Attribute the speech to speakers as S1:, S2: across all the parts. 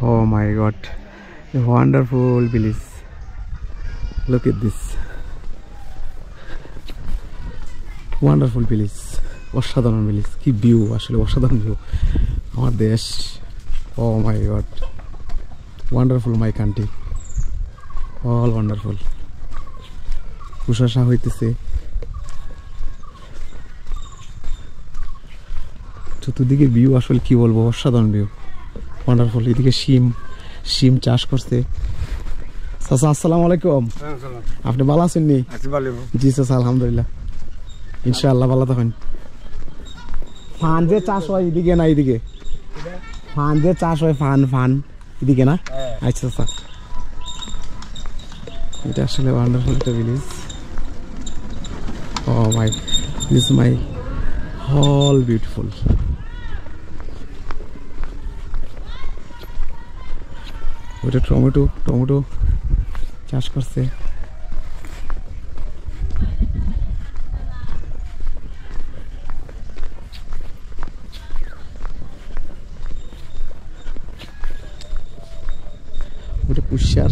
S1: Oh my god, a wonderful village. Look at this wonderful village. অসাধারণ village, কি view, আসলে অসাধারণ view আমার দেশ। Oh my god, wonderful my country, all wonderful. কুয়াশা হইতেছে, চতুর্দিকে ভিউ আসলে কি বলবো, অসাধারণ ভিউ, ওয়ান্ডারফুল। এদিকে শিম চাষ করছে। চাচা আসসালামু আলাইকুম, আপনি ভালো আছেন নি? জি চাচা আলহামদুলিল্লাহ, ইনশাআল্লাহ ভালো থাকেন। ফান যে চাষ হয় এদিকে না, এদিকে ফান যে চাষ হয়, ফান এদিকে না? আচ্ছা চাচা, এটা আসলে ওয়ান্ডারফুল একটা village. Oh my, this is my all beautiful. ওটা টমেটো চাষ করছে। ওটা পুষ্যার।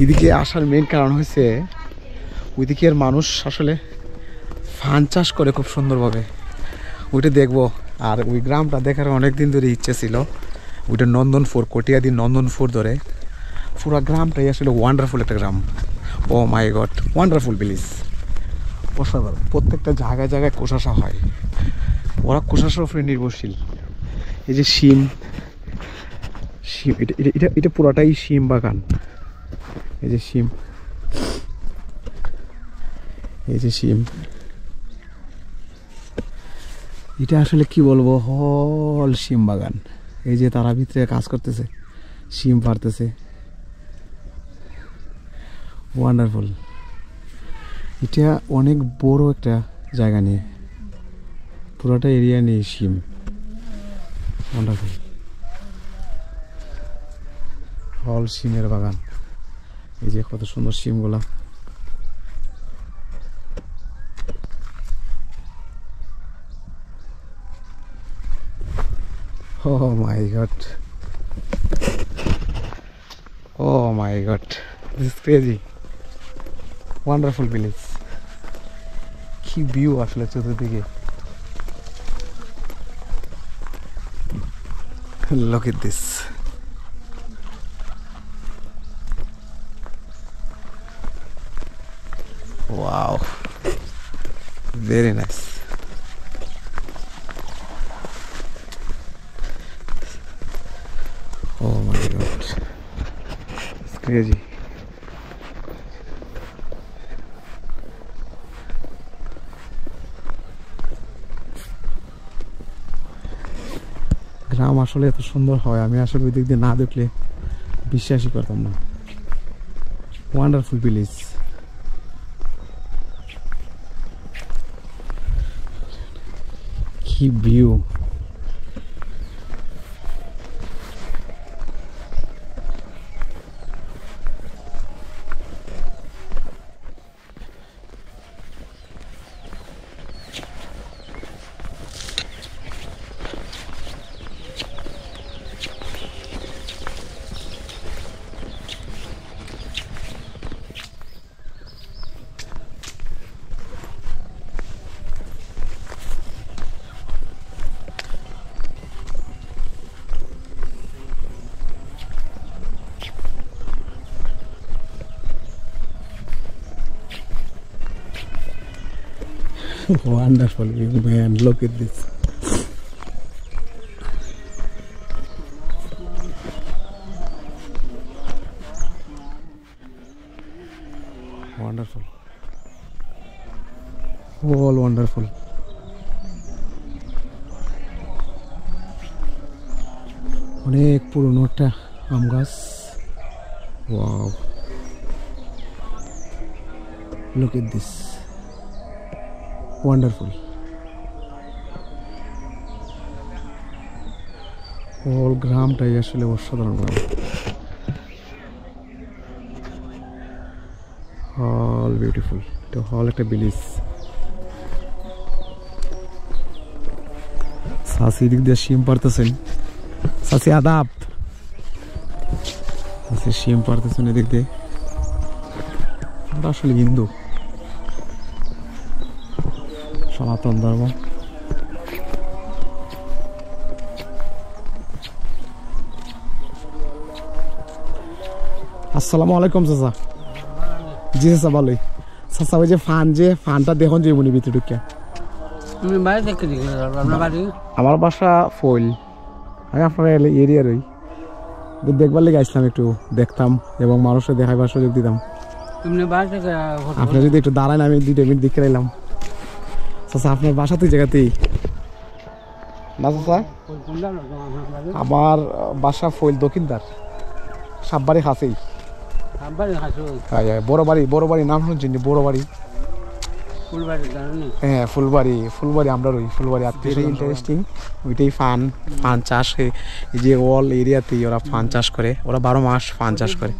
S1: এদিকে আসার মেইন কারণ হয়েছে ওইদিকের মানুষ আসলে ফান চাষ করে খুব সুন্দরভাবে, ওইটা দেখবো। আর ওই গ্রামটা দেখার অনেক দিন ধরে ইচ্ছে ছিল। ওইটা নন্দনপুর, কটিয়াদি নন্দনপুর ধরে পুরো গ্রামটাই আসলে ওয়ান্ডারফুল একটা গ্রাম। ও মাই গড, ওয়ান্ডারফুল ভিলেজ, অসাধারণ। প্রত্যেকটা জায়গায় জায়গায় কুয়াশা হয়, ওরা কুয়াশার উপরে নির্ভরশীল। এই যে শিম, এটা পুরাটাই শিম বাগান। এই যে শিম, এটা আসলে কি বলবো, হল শিম বাগান। এই যে তারা ভিতরে কাজ করতেছে, শিম পারতেছে, ওয়ান্ডারফুল। এটা অনেক বড় একটা জায়গা নিয়ে, পুরোটা এরিয়া নিয়ে শিম, ওয়ান্ডারফুল। হল শিমের বাগান। এই যে কত সুন্দর শিমগুলা। Oh my god, oh my god, this is crazy, wonderful village. কি ভিউ আসলে চতুর্দিকে, look at this. Wow, very nice. Oh my god, it's crazy. গ্রাম আসলে এত সুন্দর হয়, আমি আসলে ওই দিক দিয়ে না দেখলে বিশ্বাসই করতাম না। Wonderful village. কি view, wonderful view, man, look at this. Wonderful, all wonderful. অনেক পুরনো একটা আম গাছ। Wow, look at this, wonderful. all গ্রামটাই আসলে অসাধারণ গ্রাম, all beautiful. এটা হল একটা ভিলেজ। সাসি দিক দিয়ে শিম পারতেছেন, চাচি আদাব। শিম পারতেছেন এদিক দিয়ে। আমরা আসলে হিন্দু, সনাতন ধর্ম। আসসালামু আলাইকুম চাচা। জি চাচা ভালোই। চাচা ওই যে ফানটা দেখুন যে মনে ভিতরে ঢুকিয়া। আমার বাসা ফইল, আমি আপনার এরিয়ারই দেখবার লেগে আসলাম, একটু দেখতাম এবং মানুষের দেখাইবার সুযোগ দিতাম। আপনি যদি একটু দাঁড়ান আমি 2 মিনিট দেখে এলাম। চাচা আপনার বাসা তুই জায়গাতেই না চাচা? আমার বাসা ফইল দক্ষিণদার, সাববাড়ি কাছেই। বড় বাড়ি নাম শুনছেন? বড় বাড়ি, হ্যাঁ ফুলবাড়ি আমরা রই ফুলবাড়ি। আত্মীয় ইন্টারেস্টিং ওইটাই ফান চাষ। এই যে অল এরিয়াতেই ওরা ফান চাষ করে, ওরা 12 মাস ফান চাষ করে।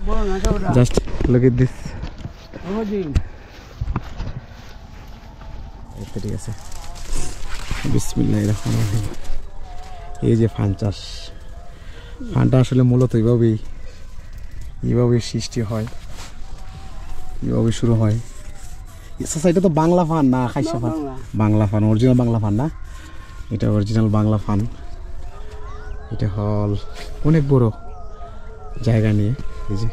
S1: Just look at this. ঠিক আছে, বিসমিল্লাহির রহমানির রহিম। এই যে ফান চাষ, ফানটা আসলে মূলত এইভাবেই সৃষ্টি হয়, এইভাবে শুরু হয়। এটা তো বাংলা ফান না খাইসা ফান? Bangla fun, original Bangla fun না? এটা অরিজিনাল বাংলা ফান। এটা হল অনেক বড় জায়গা নিয়ে, এই যে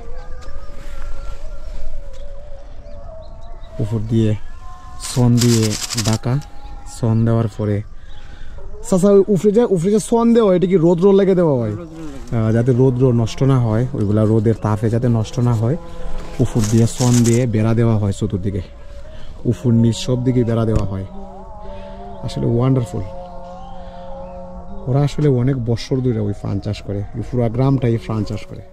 S1: উপর দিয়ে সন দিয়ে ঢাকা। সন দেওয়ার পরে চাচা উপরে যে সন দেওয়া, এটা কি রোদ লেগে দেওয়া হয় যাতে রোদ নষ্ট না হয়, ওইগুলা রোদের তাপে যাতে নষ্ট না হয়। উপর দিয়ে সন দিয়ে বেড়া দেওয়া হয়, চতুর্দিকে উপর নিচ সব দিকে বেড়া দেওয়া হয়। আসলে ওয়ান্ডারফুল। ওরা আসলে অনেক বছর ধরে ওই ফান চাষ করে, এই পুরো গ্রামটাই ফান চাষ করে।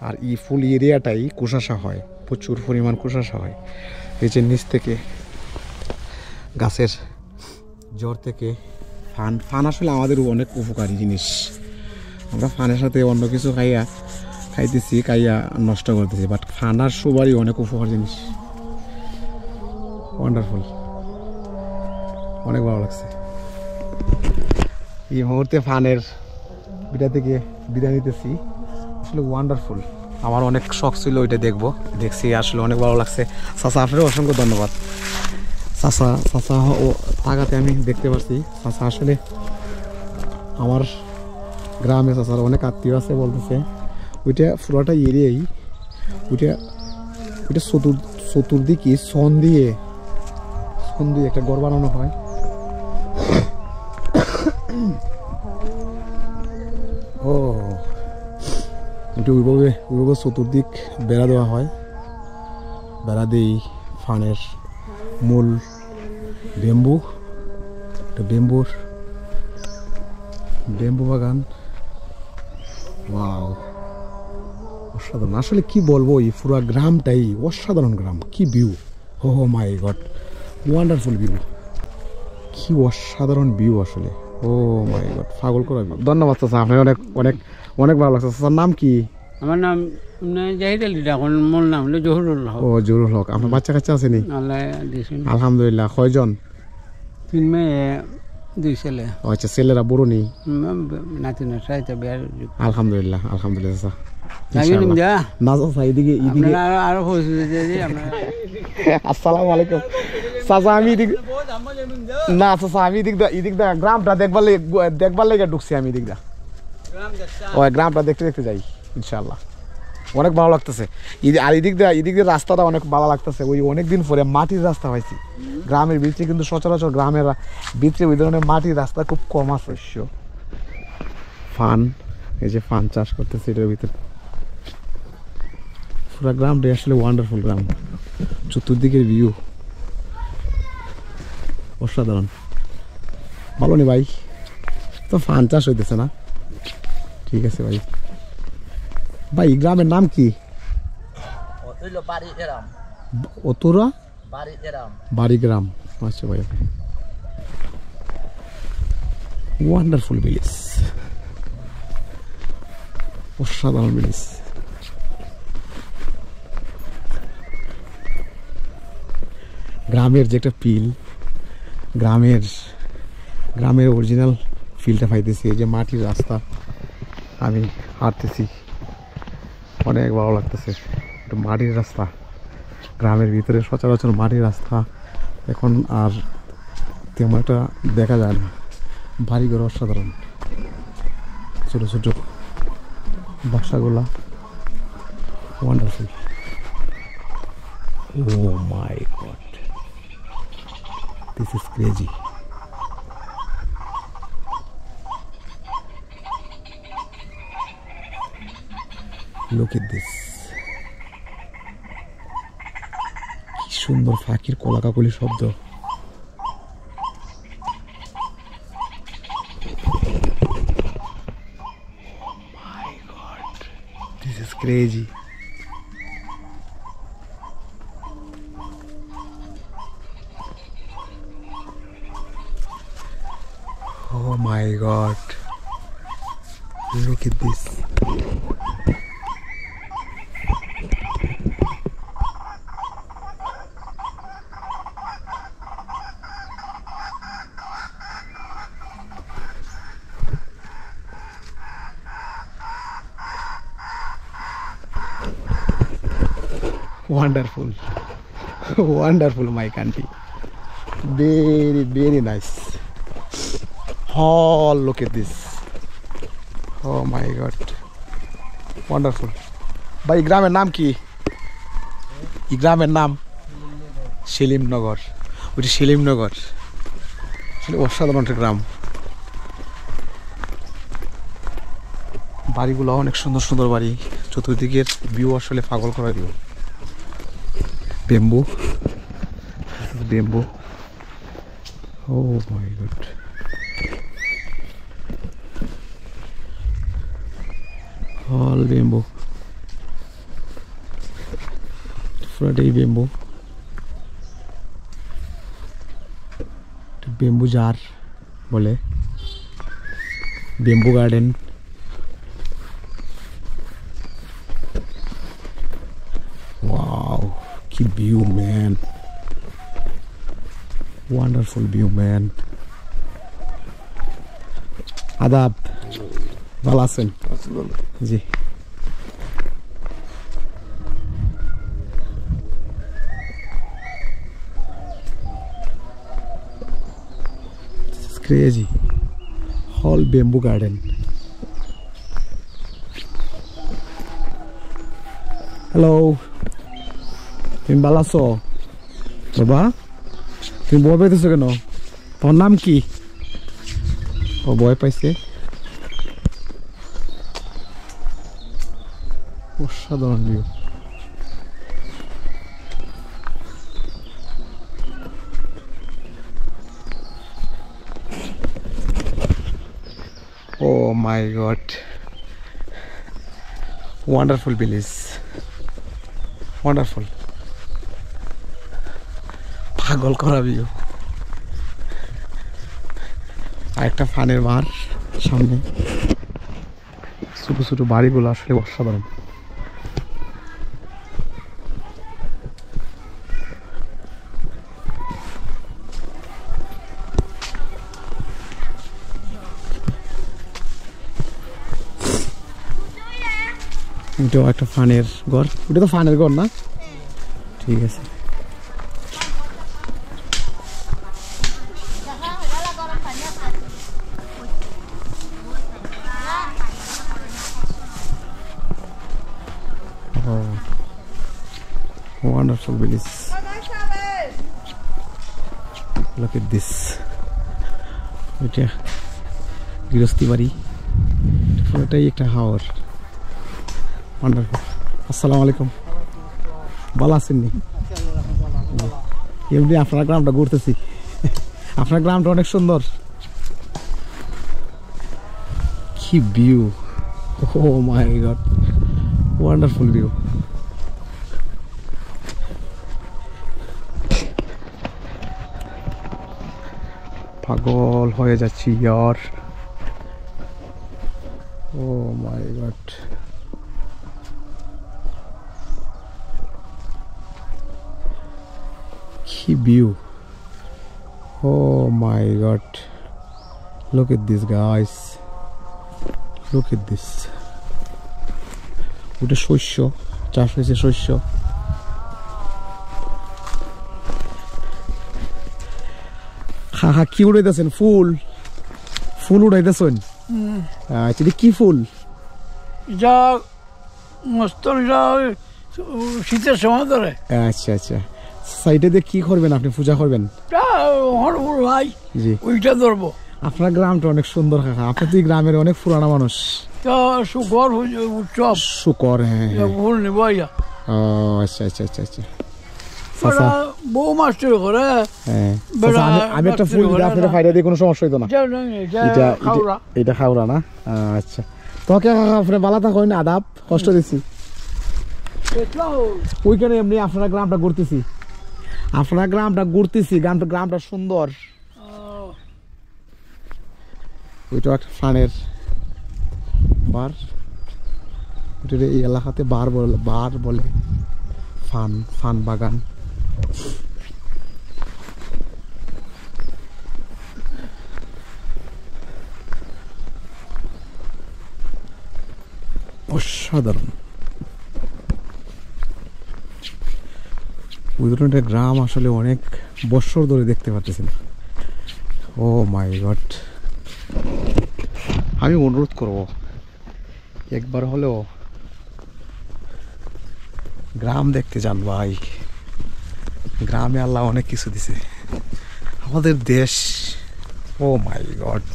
S1: আর এই ফুল এরিয়াটাই কুশাসা হয়, প্রচুর পরিমাণ কুশাসা হয়। এই যে নিচ থেকে গাছের জড় থেকে ফান আসলে আমাদের অনেক উপকারী জিনিস। আমরা ফানের সাথে অন্য কিছু খাইতেছি, নষ্ট করতেছি, বাট ফান আর সুবারই অনেক উপকার জিনিস। ওয়ান্ডারফুল, অনেক ভালো লাগছে। এই মুহূর্তে ফানের থেকে বিদায় নিতেছি। আসলে ওয়ান্ডারফুল, আমার অনেক শখ ছিল ওইটা দেখছি, আসলে অনেক ভালো লাগছে। চাচা আপনারও অসংখ্য ধন্যবাদ। চাচা ও তাকাতে আমি দেখতে পাচ্ছি চাচা আসলে আমার গ্রামে চাচার অনেক আত্মীয় আছে বলতেছে। ওইটা পুরোটা এরিয়াই ওইটা চতুর্দিকে সন দিয়ে একটা ঘর বানানো হয়। ও ওইভাবে চতুর্দিক বেড়া দেওয়া হয়। বেড়া দিয়েই ফানের মূল বেম্বু বাগান। ওয়াও, অসাধারণ। আসলে কি বলবো, এই পুরো গ্রামটাই অসাধারণ গ্রাম। কি view, O my god, wonderful view. কি অসাধারণ ভিউ আসলে, ও মাই গড, পাগল করা ভিউ। ধন্যবাদ চাচা, আপনার অনেক অনেক অনেক ভালো লাগছে। চাচার নাম কি?
S2: আমার নাম জাহিদ আলী, এখন মোর নাম হলো জহুরুল হক।
S1: ও জহুরুল হক। আপনার বাচ্চা কাচ্চা আছে নি? আলহামদুলিল্লাহ। কয়জন?
S2: 3 মেয়ে 2 ছেলে।
S1: আচ্ছা, ছেলেরা বড় নেই?
S2: নাতি নাতি বিয়ার।
S1: আলহামদুলিল্লাহ আলহামদুলিল্লাহ। আসসালামু আলাইকুম চাচা। আমি না চাচা, আমি এদিক দা গ্রামটা দেখবার লেগে ঢুকছি। আমি এদিক দা ওই গ্রামটা দেখতে যাই ইনশাল্লাহ। অনেক ভালো লাগতেছে। আর এদিক দিয়ে রাস্তাটা অনেক ভালো লাগতেছে। ওই অনেকদিন পরে মাটির রাস্তা পাইছি গ্রামের ভিতরে, কিন্তু সচরাচর গ্রামের ভিতরে ওই ধরনের মাটির রাস্তা খুব কম আছে। ফান, এই যে ফান চাষ করতেছে এটার ভিতরে। পুরা গ্রামটা আসলে ওয়ান্ডারফুল গ্রাম, চতুর্দিকের ভিউ অসাধারণ। ভালো নি ভাই, তো ফান চাষ হইতেছে না? ঠিক আছে ভাই। ভাই গ্রামের নাম কি? অতুরা বাড়িগ্রাম। আচ্ছা ভাই, ওয়ান্ডারফুল ভিলেজ, অসাধারণ ভিলেজ। গ্রামের যে একটা ফিল, গ্রামের অরিজিনাল ফিলটা পাইতেছি। এই যে মাটির রাস্তা, আমি হাঁটতেছি, অনেক ভালো লাগতেছে। একটু মাটির রাস্তা, গ্রামের ভিতরে সচরাচর মাটির রাস্তা এখন আর তেমন একটা দেখা যায় না। বাড়িঘর অসাধারণ, ছোট ছোট বাসাগুলা wonderful. Oh my god, this is crazy. Look at this. কি সুন্দর পাখির কলাকাকলি শব্দ। Oh my god, this is crazy. Oh my god, look at this. Wonderful, wonderful, my country. Very, very nice. Oh, look at this. Oh my god, wonderful. ভাই গ্রামের নাম কি? এই গ্রামের নাম সেলিমনগর। ওইটা সেলিমনগর, অসাধারণ একটা গ্রাম। বাড়িগুলো অনেক সুন্দর সুন্দর বাড়ি, চতুর্দিকের ভিউ আসলে পাগল করা view. Bamboo, bamboo. Oh my god. All bamboo. Friday bamboo. Bamboo jar bole. Bamboo garden. Wow. Keep view, man. Wonderful view, man. Adab. ভালো আছেন? জি। This is crazy. Whole bamboo garden. Hello. তুমি ভালো আছো বাবা? তুমি ভয় পাইতেছো কেন? তোমার নাম কি? ও ভয় পাইছে। অসাধারণ view. Oh my god, wonderful village, wonderful, পাগল করা ভিউ। আর একটা ফানের মার সামনে, ছোট ছোট বাড়িগুলো আসলে অসাধারণ। এটাও একটা ফানের ঘর, ওটা তো ফানের ঘর না? ঠিক আছে। Wonderful village. Look at this. এটা গৃহস্থী বাড়ি, পুরোটাই একটা হাওর। Wonderful. আসসালামু আলাইকুম, ভালো আছেন নি? এমনি আপনার গ্রামটা ঘুরতেছি। আপনার গ্রামটা অনেক সুন্দর। কি view! Oh my god, wonderful view. পাগল হয়ে যাচ্ছি ইয়ার। Oh my god. কি view! Oh my god, look at this guys, Look at this. ওটা শস্য চাষ হয়েছে শস্য হা কি উড়াইতেছেন ফুল ফুল উড়াইতেছেন আচ্ছা এটা কি ফুল
S2: যা মস্ত শীতের সময় ধরে
S1: আচ্ছা আচ্ছা সাইডে দিয়ে কি করবেন আপনি পূজা করবেন
S2: ভাই
S1: জি
S2: ওইটা ধরবো
S1: আপনার গ্রামটা অনেক সুন্দর কাকা আপনি তো এই গ্রামের অনেক পুরানা মানুষ
S2: শুকর উৎসব
S1: শুকর হ্যাঁ
S2: ফুল নিব
S1: ও আচ্ছা আচ্ছা আচ্ছা আচ্ছা
S2: বউ মাস্টার করে
S1: হ্যাঁ আমি একটা ফুল দিই আপনার ফাইদা দিয়ে কোনো সমস্যা হইতো না এটা খাওয়া না আচ্ছা তোকে কাকা আপনি বালা থাকো না আদাব কষ্ট দিছি ওইখানে এমনি আপনার গ্রামটা ঘুরতেছি গ্রামটা সুন্দর ওইটা একটা ফানের বার ওইটা এই এলাকাতে বার বলে ফান বাগান অসাধারণ ওই ধরনের গ্রাম আসলে অনেক বছর ধরে দেখতে পাচ্ছি না ও মাই গড আমি অনুরোধ করব একবার হলেও গ্রাম দেখতে যান ভাই গ্রামে আল্লাহ অনেক কিছু দিছে আমাদের দেশ oh my god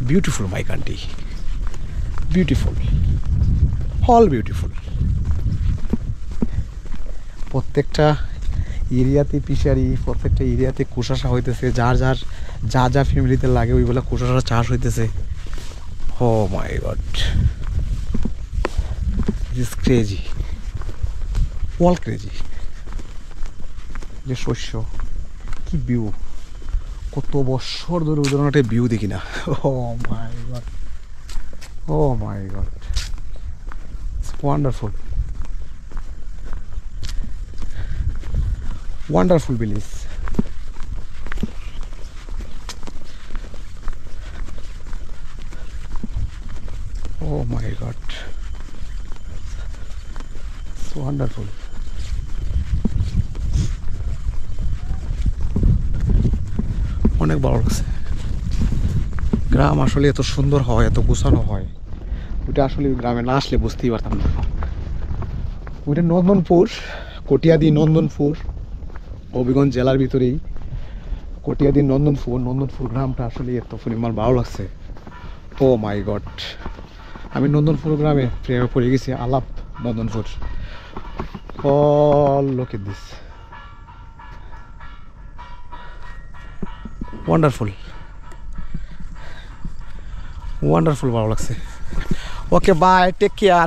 S1: beautiful my country beautiful all beautiful প্রত্যেকটা এরিয়াতে ফিশারি প্রত্যেকটা এরিয়াতে কুশাসা হইতেছে যা ফ্যামিলিতে লাগে ওইগুলা কুশাসা চাষ হইতেছে oh my god is crazy all crazy যে শস্য কি ভিউ কত বছর ধরে ওই ধরনের একটা ভিউ দেখি না oh my god it's wonderful village oh my god it's wonderful অনেক ভালো লাগছে গ্রাম আসলে এত সুন্দর হয় এত গোছানো হয় ওটা আসলে গ্রামে না আসলে বুঝতেই পারতাম না ওইটা নন্দনপুর কটিয়াদি নন্দনপুর হবিগঞ্জ জেলার ভিতরেই কটিয়াদি নন্দনপুর গ্রামটা আসলে এত পরিমাণ ভালো লাগছে ও মাই গড আমি নন্দনপুর গ্রামে প্রেমে পড়ে গেছি আলাপ Nandanpur all look at this wonderful ভালো লাগছে ওকে বাই টেক কেয়ার